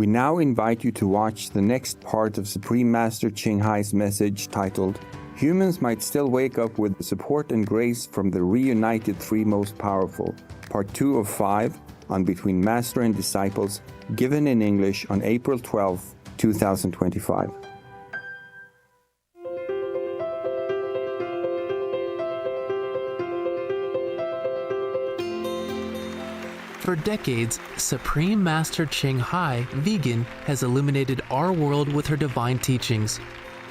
We now invite you to watch the next part of Supreme Master Ching Hai's message titled, Humans Might Still Wake Up with the Support and Grace from the Reunited Three Most Powerful, Part 2 of 5 on Between Master and Disciples, given in English on April 12, 2025. For decades, Supreme Master Ching Hai, vegan, has illuminated our world with her divine teachings.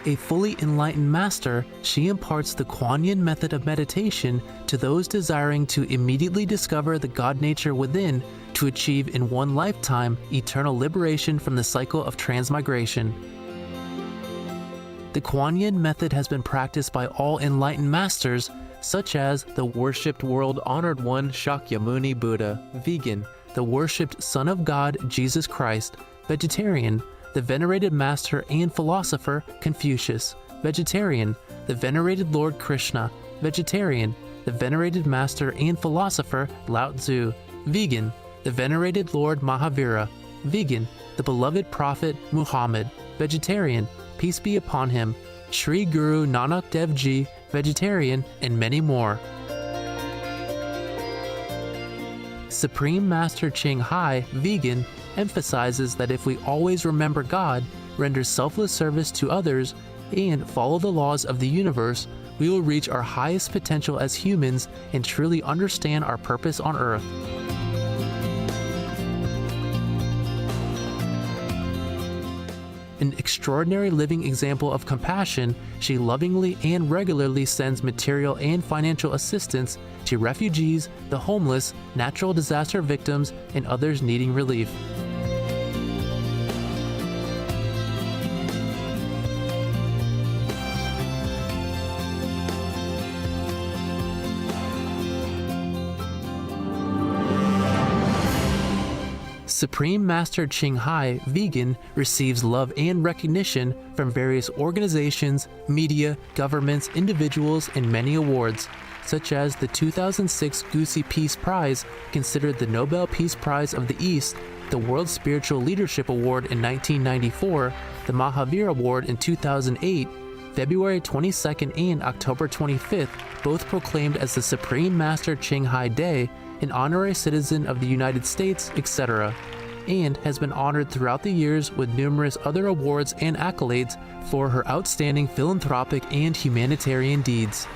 A fully enlightened master, she imparts the Kuan Yin method of meditation to those desiring to immediately discover the God nature within to achieve in one lifetime eternal liberation from the cycle of transmigration. The Kuan Yin method has been practiced by all enlightened masters, such as the worshipped world-honored one Shakyamuni Buddha, vegan, the worshipped Son of God Jesus Christ, vegetarian, the venerated master and philosopher Confucius, vegetarian, the venerated Lord Krishna, vegetarian, the venerated master and philosopher Lao Tzu, vegan, the venerated Lord Mahavira, vegan, the beloved prophet Muhammad, vegetarian, peace be upon him, Sri Guru Nanak Dev Ji, vegetarian, and many more. Supreme Master Ching Hai, vegan, emphasizes that if we always remember God, render selfless service to others, and follow the laws of the universe, we will reach our highest potential as humans and truly understand our purpose on earth. An extraordinary living example of compassion, she lovingly and regularly sends material and financial assistance to refugees, the homeless, natural disaster victims, and others needing relief. Supreme Master Ching Hai, vegan, receives love and recognition from various organizations, media, governments, individuals, and many awards, such as the 2006 Gusi Peace Prize, considered the Nobel Peace Prize of the East, the World Spiritual Leadership Award in 1994, the Mahavir Award in 2008, February 22nd and October 25th, both proclaimed as the Supreme Master Ching Hai Day, an honorary citizen of the United States, etc., and has been honored throughout the years with numerous other awards and accolades for her outstanding philanthropic and humanitarian deeds.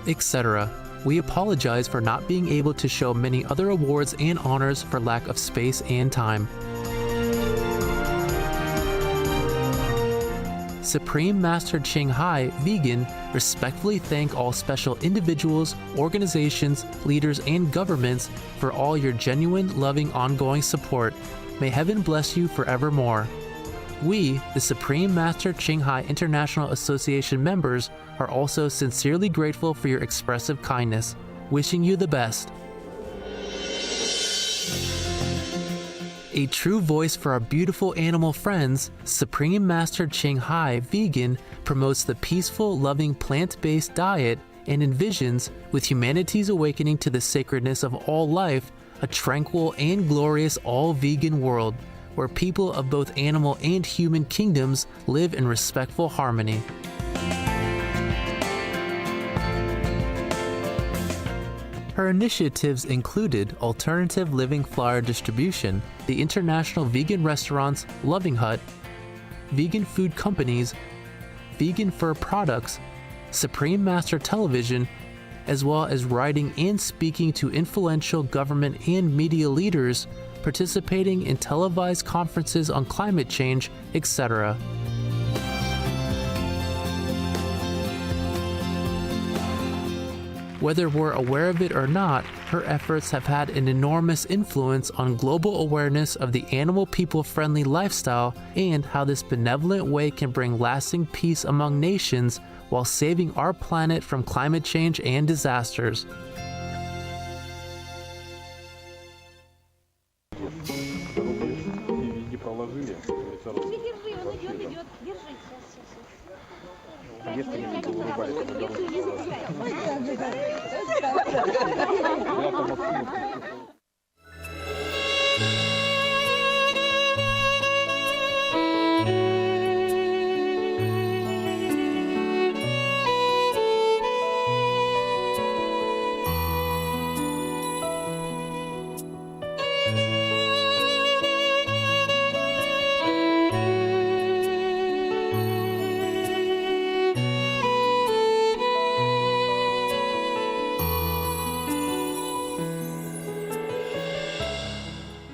etc. We apologize for not being able to show many other awards and honors for lack of space and time. Supreme Master Ching Hai, Vegan, respectfully thank all special individuals, organizations, leaders, and governments for all your genuine, loving, ongoing support. May heaven bless you forevermore. We, the Supreme Master Ching Hai International Association members, are also sincerely grateful for your expressive kindness. Wishing you the best. A true voice for our beautiful animal friends, Supreme Master Ching Hai, Vegan, promotes the peaceful, loving, plant-based diet and envisions, with humanity's awakening to the sacredness of all life, a tranquil and glorious all-vegan world, where people of both animal and human kingdoms live in respectful harmony. Her initiatives included alternative living flyer distribution, the international vegan restaurants Loving Hut, vegan food companies, vegan fur products, Supreme Master Television, as well as writing and speaking to influential government and media leaders, participating in televised conferences on climate change, etc. Whether we're aware of it or not, her efforts have had an enormous influence on global awareness of the animal people-friendly lifestyle and how this benevolent way can bring lasting peace among nations while saving our planet from climate change and disasters.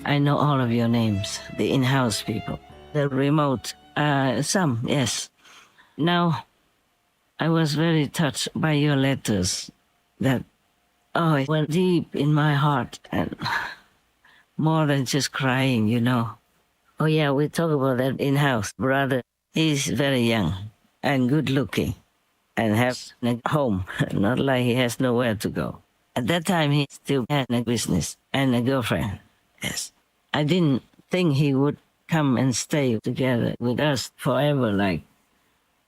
I know all of your names, the in-house people, the remote, some, yes. Now, I was very touched by your letters that, it went deep in my heart and more than just crying, you know. Oh yeah, we talk about that in-house brother. He's very young and good looking and has a home, not like he has nowhere to go. At that time, he still had a business and a girlfriend, yes. I didn't think he would come and stay together with us forever,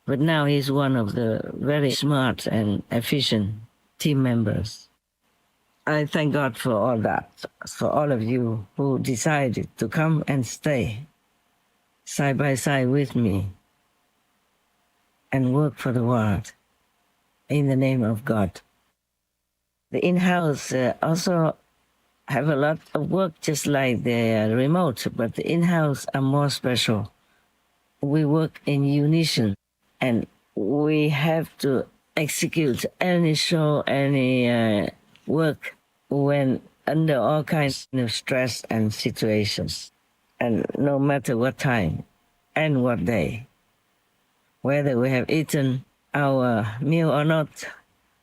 but now he's one of the very smart and efficient team members. I thank God for all that, for all of you who decided to come and stay side by side with me and work for the world in the name of God. The in-house also have a lot of work just like the remote, but the in-house are more special. We work in unison and we have to execute any show, any work when under all kinds of stress and situations. And no matter what time and what day, whether we have eaten our meal or not,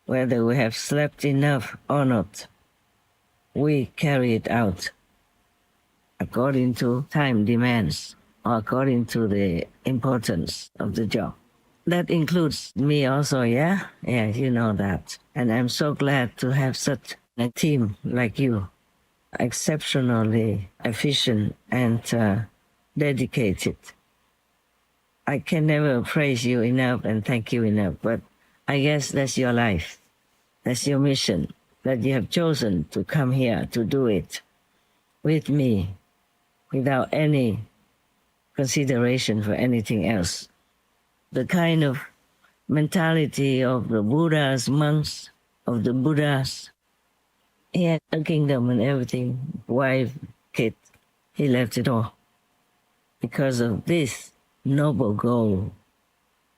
whether we have slept enough or not, we carry it out according to time demands or according to the importance of the job. That includes me also, yeah? Yeah, you know that. And I'm so glad to have such a team like you, exceptionally efficient and dedicated. I can never praise you enough and thank you enough, but I guess that's your life. That's your mission, that you have chosen to come here to do it with me without any consideration for anything else. The kind of mentality of the Buddhas, monks, of the Buddhas. He had a kingdom and everything, wife, kid. He left it all because of this noble goal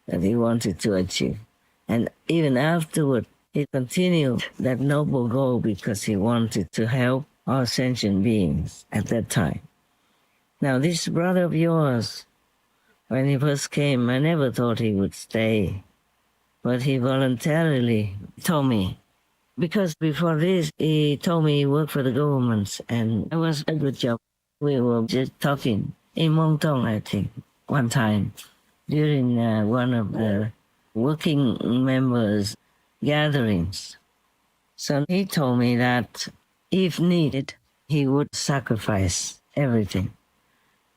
that he wanted to achieve. And even afterward, He continued that noble goal because he wanted to help all sentient beings at that time. Now, this brother of yours, when he first came, I never thought he would stay, but he voluntarily told me. Because before this, he told me he worked for the government, and it was a good job. We were just talking in Montong, I think, one time during one of the working members' gatherings. So he told me that if needed, he would sacrifice everything.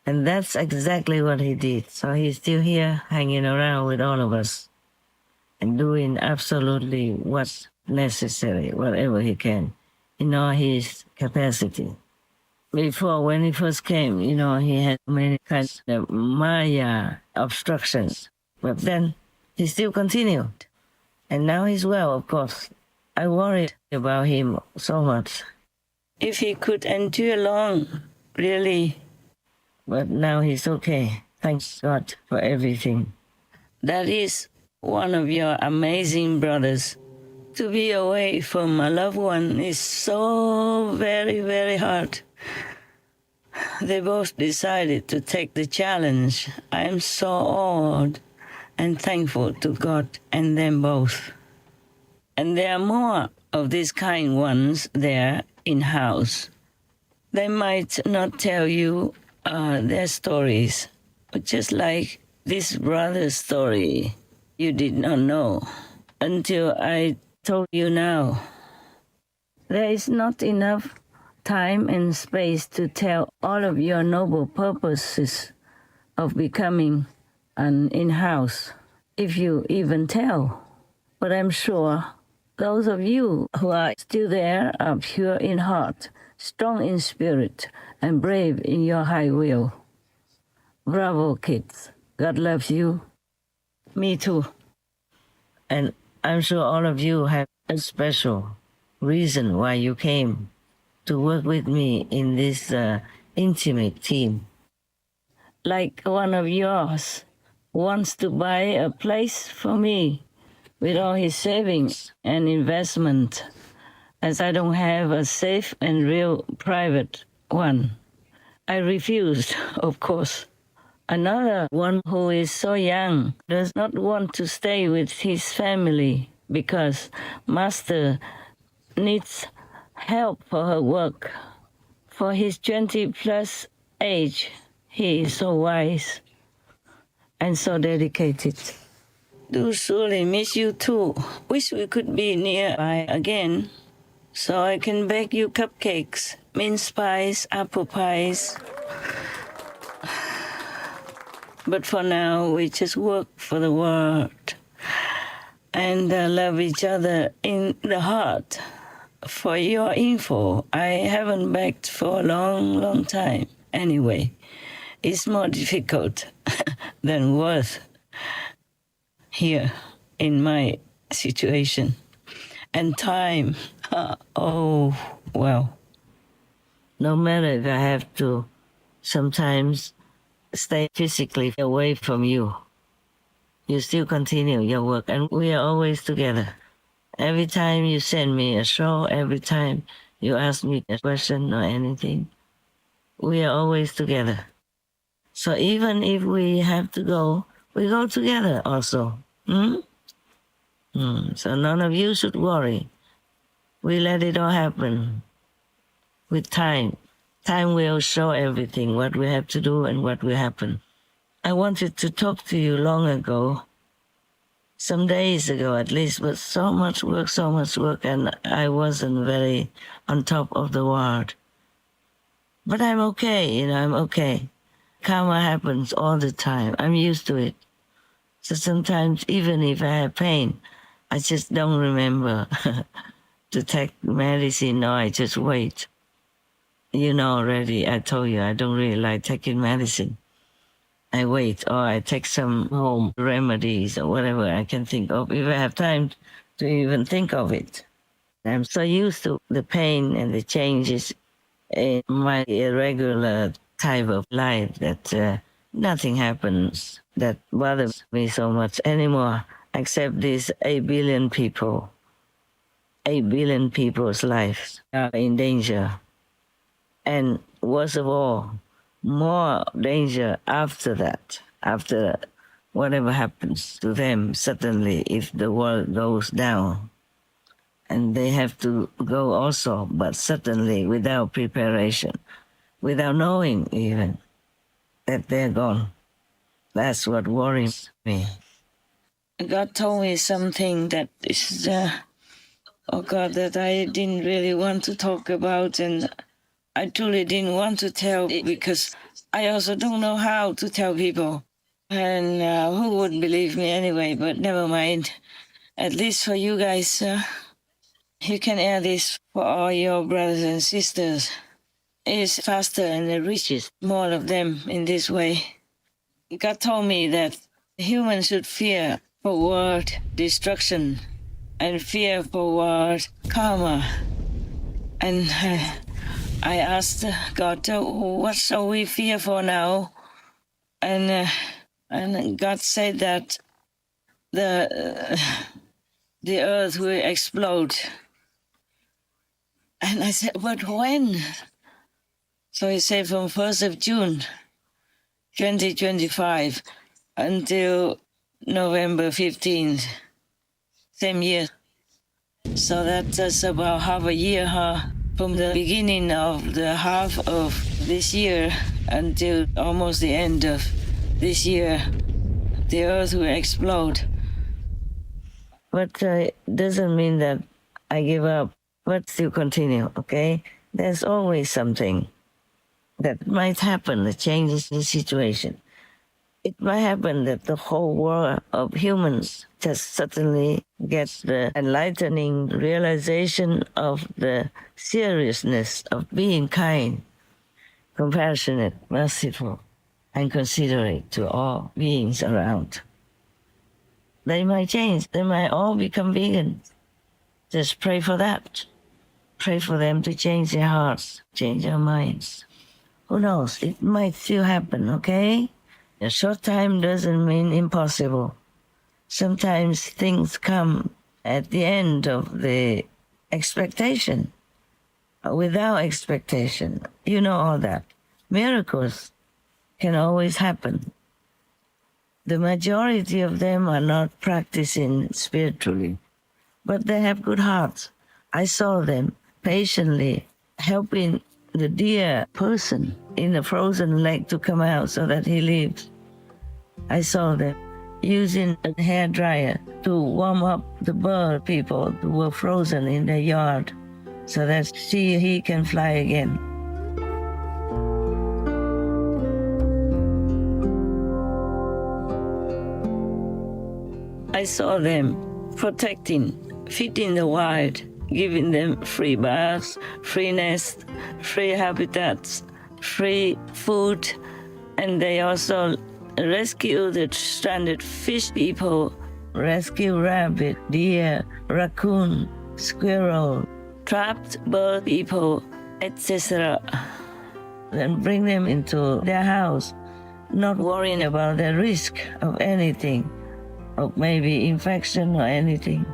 And that's exactly what he did. So he's still here hanging around with all of us and doing absolutely what's necessary, whatever he can, in all his capacity. Before, when he first came, he had many kinds of Maya obstructions. But then he still continued. And now he's well, of course. I worried about him so much. If he could endure long, really. But now he's okay. Thanks God for everything. That is one of your amazing brothers. To be away from a loved one is so very, very hard. They both decided to take the challenge. I am so awed and thankful to God and them both. And there are more of these kind ones there in-house. They might not tell you their stories, but just like this brother's story, you did not know until I told you now. There is not enough time and space to tell all of your noble purposes of becoming an in-house, if you even tell. But I'm sure those of you who are still there are pure in heart, strong in spirit, and brave in your high will. Bravo, kids. God loves you. Me too. And I'm sure all of you have a special reason why you came to work with me in this intimate team. Like one of yours wants to buy a place for me with all his savings and investment, as I don't have a safe and real private one. I refused, of course. Another one who is so young does not want to stay with his family because Master needs help for her work. For his 20-plus age, he is so wise and so dedicated. Do surely miss you too. Wish we could be nearby again so I can bake you cupcakes, mince pies, apple pies. But for now, we just work for the world and love each other in the heart. For your info, I haven't baked for a long, long time. Anyway, it's more difficult than worth here in my situation. And time, oh, well. No matter if I have to sometimes stay physically away from you, you still continue your work, and we are always together. Every time you send me a show, every time you ask me a question or anything, we are always together. So even if we have to go, we go together also. So none of you should worry. We let it all happen with time. Time will show everything, what we have to do and what will happen. I wanted to talk to you long ago, some days ago at least, but so much work, and I wasn't very on top of the world. But I'm okay, I'm okay. Karma happens all the time. I'm used to it. So sometimes, even if I have pain, I just don't remember to take medicine, or I just wait. You know already, I told you, I don't really like taking medicine. I wait, or I take some home remedies or whatever I can think of, if I have time to even think of it. I'm so used to the pain and the changes in my irregular type of life that nothing happens that bothers me so much anymore, except these 8 billion people 8 billion people's lives are in danger. And worst of all, more danger after that, after whatever happens to them suddenly if the world goes down. And they have to go also, but suddenly without preparation, without knowing even that they're gone. That's what worries me. God told me something that is, oh God, that I didn't really want to talk about, and I truly didn't want to tell because I also don't know how to tell people. And who would believe me anyway, but never mind. At least for you guys, you can air this for all your brothers and sisters. It's faster and it reaches more of them in this way. God told me that humans should fear for world destruction and fear for world karma. And I asked God, what shall we fear for now? And God said that the earth will explode. And I said, but when? So he said from 1st of June, 2025, until November 15th, same year. So that's about half a year, from the beginning of the half of this year until almost the end of this year, the earth will explode. But it doesn't mean that I give up, but still continue, okay? There's always something that might happen that changes the situation. It might happen that the whole world of humans just suddenly gets the enlightening realization of the seriousness of being kind, compassionate, merciful, and considerate to all beings around. They might change. They might all become vegans. Just pray for that. Pray for them to change their hearts, change their minds. Who knows? It might still happen, okay? A short time doesn't mean impossible. Sometimes things come at the end of the expectation, without expectation. You know all that. Miracles can always happen. The majority of them are not practicing spiritually, but they have good hearts. I saw them patiently helping the dear person in the frozen lake to come out so that he lives. I saw them using a hair dryer to warm up the bird people who were frozen in their yard so that he can fly again. I saw them protecting, feeding the wild, giving them free baths, free nests, free habitats, free food, and they also rescue the stranded fish people, rescue rabbit, deer, raccoon, squirrel, trapped bird people, etc. Then bring them into their house, not worrying about the risk of anything, of maybe infection or anything,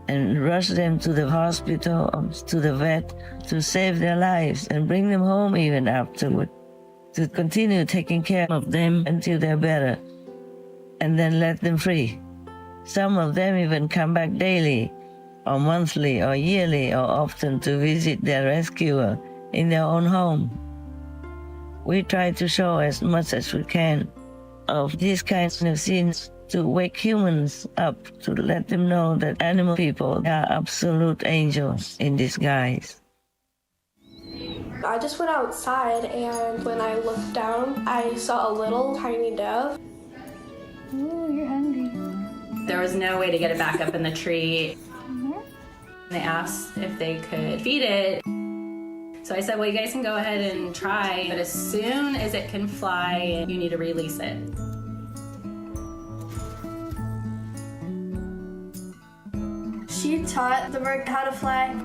and rush them to the hospital or to the vet to save their lives and bring them home even afterward, to continue taking care of them until they're better, and then let them free. Some of them even come back daily or monthly or yearly or often to visit their rescuer in their own home. We try to show as much as we can of these kinds of scenes to wake humans up, to let them know that animal people are absolute angels in disguise. I just went outside, and when I looked down, I saw a little tiny dove. Ooh, you're hungry. There was no way to get it back up in the tree. They asked if they could feed it. So I said, well, you guys can go ahead and try, but as soon as it can fly, you need to release it. She taught the bird how to fly.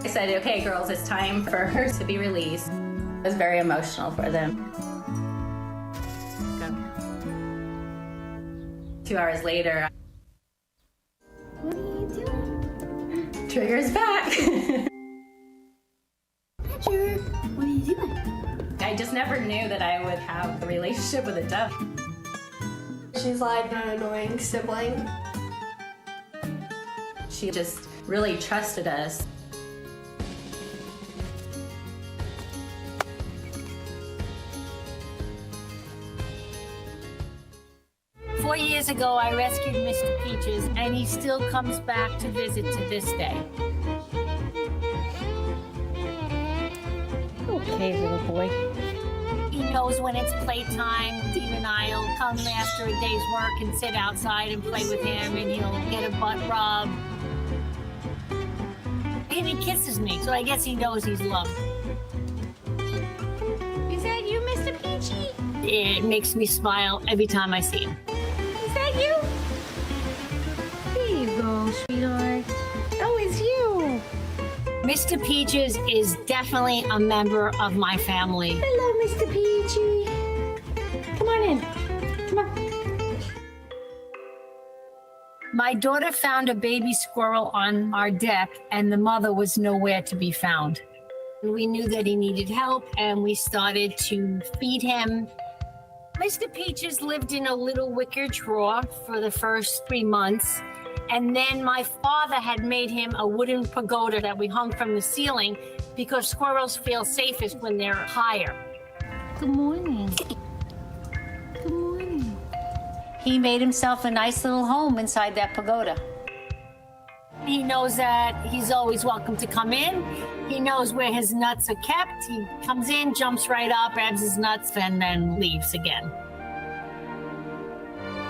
I said, okay, girls, it's time for her to be released. It was very emotional for them. 2 hours later, What are you doing? Trigger's back. Roger, what are you doing? I just never knew that I would have a relationship with a dove. She's like an annoying sibling. She just really trusted us. Four years ago, I rescued Mr. Peaches, and he still comes back to visit to this day. Okay, little boy. He knows when it's playtime. Steve and I'll come after a day's work and sit outside and play with him, and he'll get a butt rub. And he kisses me, so I guess he knows he's loved. Is that you, Mr. Peachy? It makes me smile every time I see him. Is that you? Here you go, sweetheart. Oh, it's you. Mr. Peaches is definitely a member of my family. Hello, Mr. Peachy. Come on in. Come on. My daughter found a baby squirrel on our deck, and the mother was nowhere to be found. We knew that he needed help, and we started to feed him. Mr. Peaches lived in a little wicker drawer for the first 3 months, and then my father had made him a wooden pagoda that we hung from the ceiling because squirrels feel safest when they're higher. Good morning. Good morning. He made himself a nice little home inside that pagoda. He knows that he's always welcome to come in. He knows where his nuts are kept. He comes in, jumps right up, grabs his nuts, and then leaves again.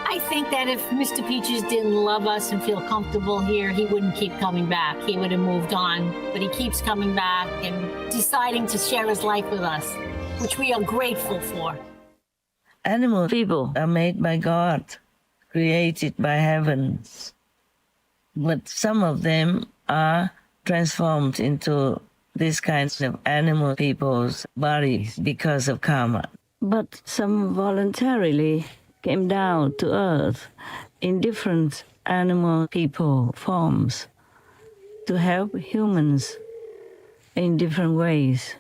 I think that if Mr. Peaches didn't love us and feel comfortable here, he wouldn't keep coming back. He would have moved on. But he keeps coming back and deciding to share his life with us, which we are grateful for. Animal people are made by God, created by heavens. But some of them are transformed into these kinds of animal people's bodies because of karma. But some voluntarily came down to earth in different animal people forms to help humans in different ways.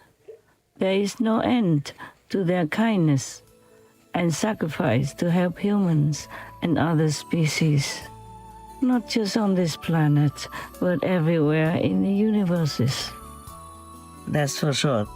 There is no end to their kindness and sacrifice to help humans and other species, not just on this planet, but everywhere in the universes. That's for sure.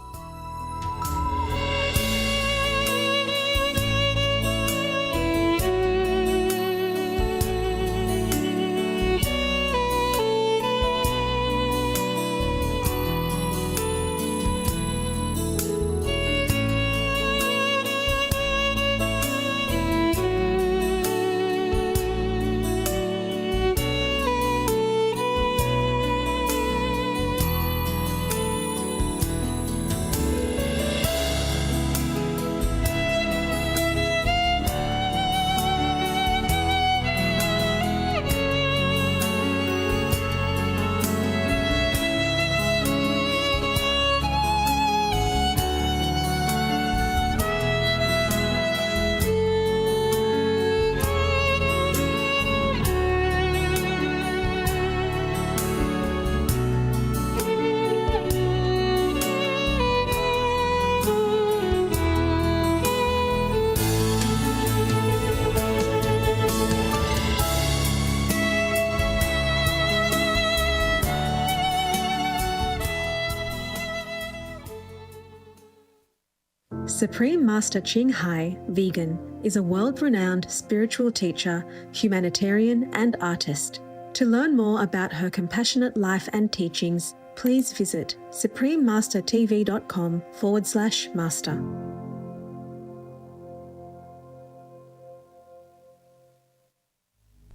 Supreme Master Ching Hai, vegan, is a world-renowned spiritual teacher, humanitarian, and artist. To learn more about her compassionate life and teachings, please visit suprememastertv.com/master.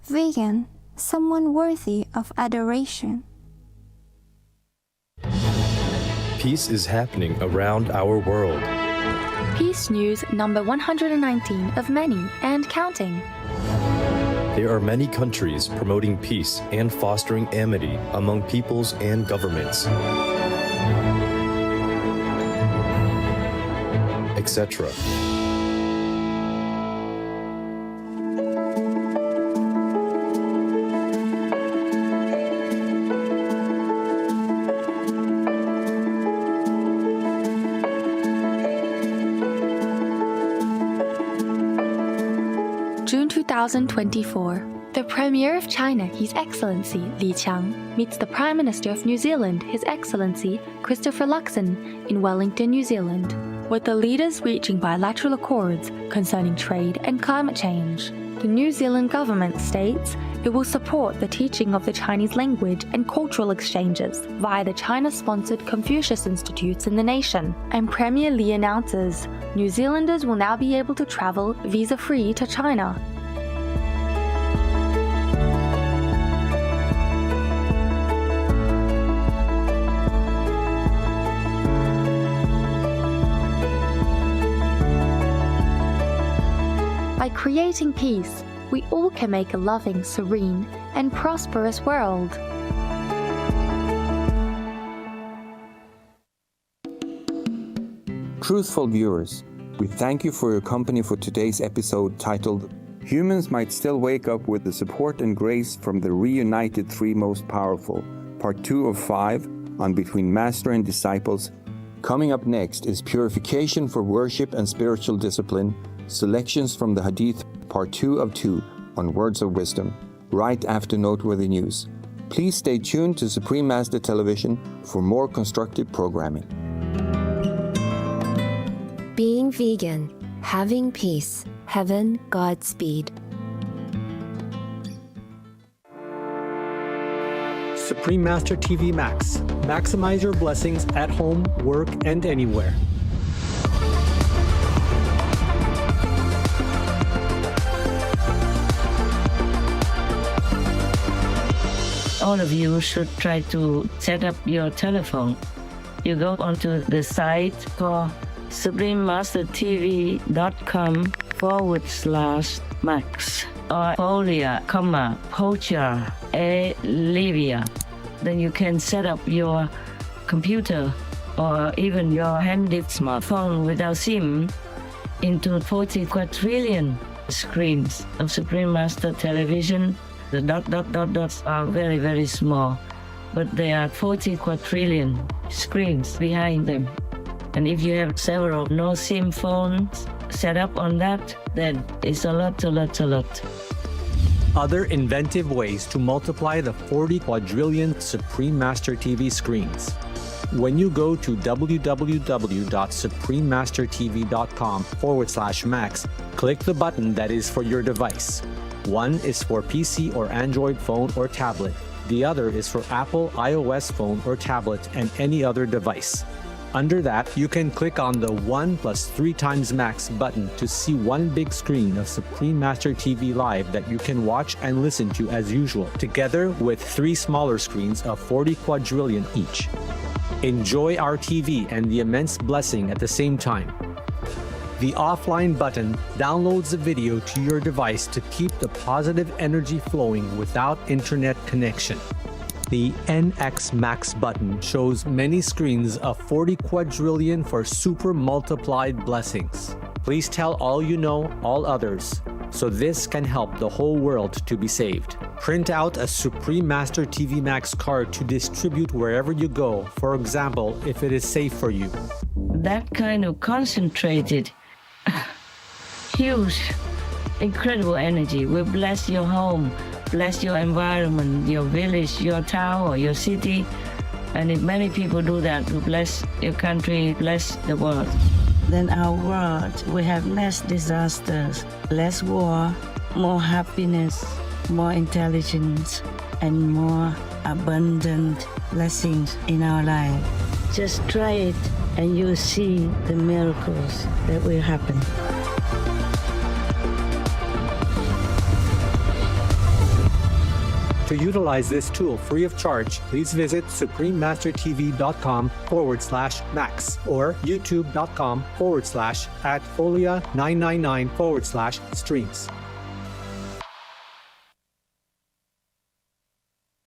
Vegan, someone worthy of adoration. Peace is happening around our world. Peace News number 119 of many and counting. There are many countries promoting peace and fostering amity among peoples and governments, etc. 2024. The Premier of China, His Excellency Li Qiang, meets the Prime Minister of New Zealand, His Excellency Christopher Luxon, in Wellington, New Zealand, with the leaders reaching bilateral accords concerning trade and climate change. The New Zealand government states it will support the teaching of the Chinese language and cultural exchanges via the China-sponsored Confucius Institutes in the nation. And Premier Li announces New Zealanders will now be able to travel visa-free to China. By creating peace, we all can make a loving, serene, and prosperous world. Truthful viewers, we thank you for your company for today's episode titled Humans Might Still Wake Up with the Support and Grace from the Reunited Three Most Powerful, Part 2 of 5 on Between Master and Disciples. Coming up next is Purification for Worship and Spiritual Discipline, selections from the Hadith, Part 2 of 2 on Words of Wisdom, right after Noteworthy News. Please stay tuned to Supreme Master Television for more constructive programming. Being vegan, having peace, heaven, Godspeed. Supreme Master TV Max. Maximize your blessings at home, work, and anywhere. All of you should try to set up your telephone. You go onto the site for suprememastertv.com/max or Polia, Pocha, Livia. Then you can set up your computer or even your handy smartphone without SIM into 40 quadrillion screens of Supreme Master Television. The dots are very, very small, but there are 40 quadrillion screens behind them. And if you have several no-SIM phones set up on that, then it's a lot. Other inventive ways to multiply the 40 quadrillion Supreme Master TV screens. When you go to www.suprememastertv.com/max, click the button that is for your device. One is for PC or Android phone or tablet. The other is for Apple iOS phone or tablet and any other device. Under that, you can click on the 1+3 max button to see one big screen of Supreme Master TV Live that you can watch and listen to as usual, together with 3 smaller screens of 40 quadrillion each. Enjoy our TV and the immense blessing at the same time. The offline button downloads the video to your device to keep the positive energy flowing without internet connection. The NX Max button shows many screens of 40 quadrillion for super multiplied blessings. Please tell all you know, all others, so this can help the whole world to be saved. Print out a Supreme Master TV Max card to distribute wherever you go, for example, if it is safe for you. That kind of concentrated, huge, incredible energy will bless your home, bless your environment, your village, your town, or your city. And if many people do that, to bless your country, bless the world. Then our world will have less disasters, less war, more happiness, more intelligence, and more abundant blessings in our life. Just try it and you'll see the miracles that will happen. To utilize this tool free of charge, please visit suprememastertv.com/max or youtube.com/@folia999/streams.